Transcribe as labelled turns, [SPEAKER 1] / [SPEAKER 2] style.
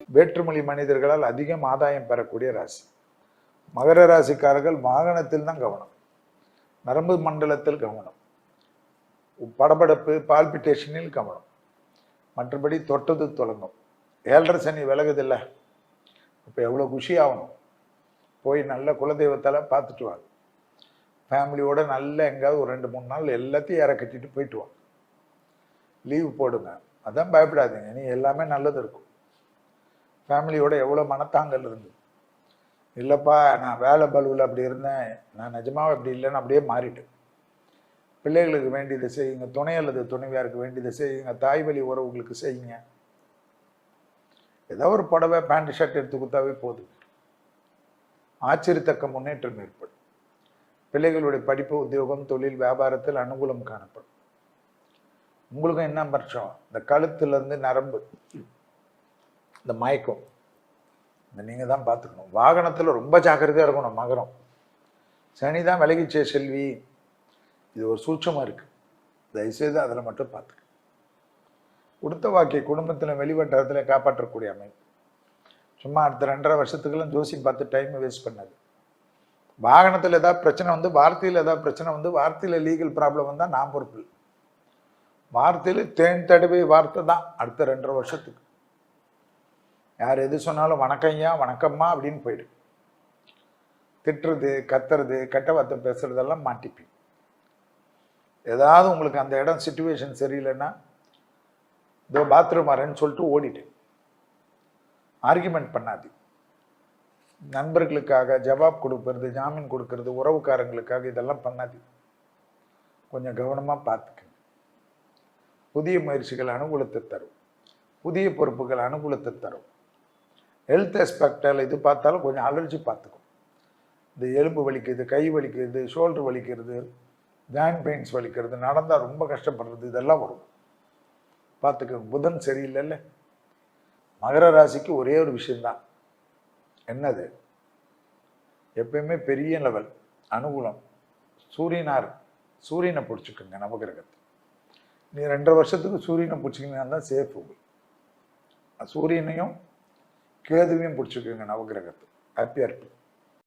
[SPEAKER 1] வேற்றுமொழி மனிதர்களால் அதிகம் ஆதாயம் பெறக்கூடிய ராசி. மகர ராசிக்காரர்கள் வாகனத்தில் தான் கவனம், நரம்பு மண்டலத்தில் கவனம், படபடப்பு பால்பிட்டேஷனில் கவனம், மற்றபடி தொட்டது தொடங்கும். 7.5 சனி விலகுதில்லை, இப்போ எவ்வளோ குஷி ஆகணும். போய் நல்ல குலதெய்வத்தால் பார்த்துட்டு வாங்க. ஃபேமிலியோட நல்ல எங்கேயாவது ஒரு 2-3 நாள் எல்லாத்தையும் ஏற கட்டிட்டு போயிட்டு வாங்க. லீவு போடுங்க, அதான் பயப்படாதீங்க, நீ எல்லாமே நல்லது இருக்கும். ஃபேமிலியோட எவ்வளோ மனத்தாங்கல் இருந்து, இல்லைப்பா நான் வேலை பலுவில் அப்படி இருந்தேன், நான் நிஜமாக அப்படி இல்லைன்னு அப்படியே மாறிட்டேன். பிள்ளைகளுக்கு வேண்டியதை செய்யுங்க, துணை அல்லது துணைவியாருக்கு வேண்டியதை செய்யுங்க, தாய் வழி உறவுகளுக்கு செய்யுங்க. ஏதோ ஒரு புடவை பேண்ட் ஷர்ட் எடுத்து கொடுத்தாவே போதும், ஆச்சரியத்தக்க முன்னேற்றம் ஏற்படும். பிள்ளைகளுடைய படிப்பு, உத்தியோகம், தொழில், வியாபாரத்தில் அனுகூலம் காணப்படும். உங்களுக்கும் என்ன பட்சம், இந்த கழுத்துலேருந்து நரம்பு, இந்த மயக்கம், இந்த நீங்கள் தான் பார்த்துக்கணும். வாகனத்தில் ரொம்ப ஜாக்கிரதையாக இருக்கணும். மகரம் சனி தான் விலகிச்சே செல்வி, இது ஒரு சூட்சமாக இருக்குது, தயவுசெய்து அதில் மட்டும் பார்த்துக்க. கொடுத்த வாக்கிய குடும்பத்தில் வெளிவட்டாரத்தில் காப்பாற்றக்கூடிய அமைப்பு. சும்மா அடுத்த 2.5 வருஷத்துக்கெல்லாம் ஜோசியம் பார்த்து டைம் வேஸ்ட் பண்ணாது. வாகனத்தில் ஏதாவது பிரச்சனை வந்து, வார்த்தையில் ஏதாவது பிரச்சனை வந்து, வார்த்தையில் லீகல் ப்ராப்ளம் வந்தால் நான் பொறுப்பு. வார்த்தையில் தேன் தடவை வார்த்தை தான் அடுத்த 2.5 வருஷத்துக்கு. யார் எது சொன்னாலும் வணக்கம்யா வணக்கம்மா அப்படின்னு போயிடு. திட்டுறது, கத்துறது, கெட்ட வார்த்தை பேசுறதெல்லாம் மாட்டிப்பீங்க. ஏதாவது உங்களுக்கு அந்த இடம் சிச்சுவேஷன் சரியில்லைன்னா, இதோ பாத்ரூம் வரேன்னு சொல்லிட்டு ஓடிட்டு ஆர்கியூமெண்ட் பண்ணாது. நண்பர்களுக்காக ஜவாப் கொடுக்கறது, ஜாமீன் கொடுக்கறது, உறவுக்காரங்களுக்காக இதெல்லாம் பண்ணாது. கொஞ்சம் கவனமாக பார்த்துக்க. புதிய முயற்சிகள் அனுகூலத்தை தரும், புதிய பொறுப்புகள் அனுகூலத்தை தரும். ஹெல்த் ஆஸ்பெக்டில் இது பார்த்தாலும் கொஞ்சம் அலர்ஜி பார்த்துக்கும். இந்த எலும்பு வலிக்கிறது, கை வலிக்கிறது, ஷோல்டர் வலிக்கிறது, ஜாயின்ட் பெயின்ஸ் வலிக்கிறது, நடந்தால் ரொம்ப கஷ்டப்படுறது, இதெல்லாம் வரும். பார்த்துக்க. புதன் சரியில்லைல்ல. மகர ராசிக்கு ஒரே ஒரு விஷயம்தான், என்னது, எப்பயுமே பெரிய லெவல் அனுகூலம். சூரியனை பிடிச்சிக்கோங்க. நவகிரகத்தை நீ 2.5 வருஷத்துக்கு சூரியனை பிடிச்சிங்கன்னா தான் சேஃப். சூரியனையும் கேதுவையும் பிடிச்சிக்கோங்க நவகிரகத்தை. ஹாப்பியாக இருப்பீங்க.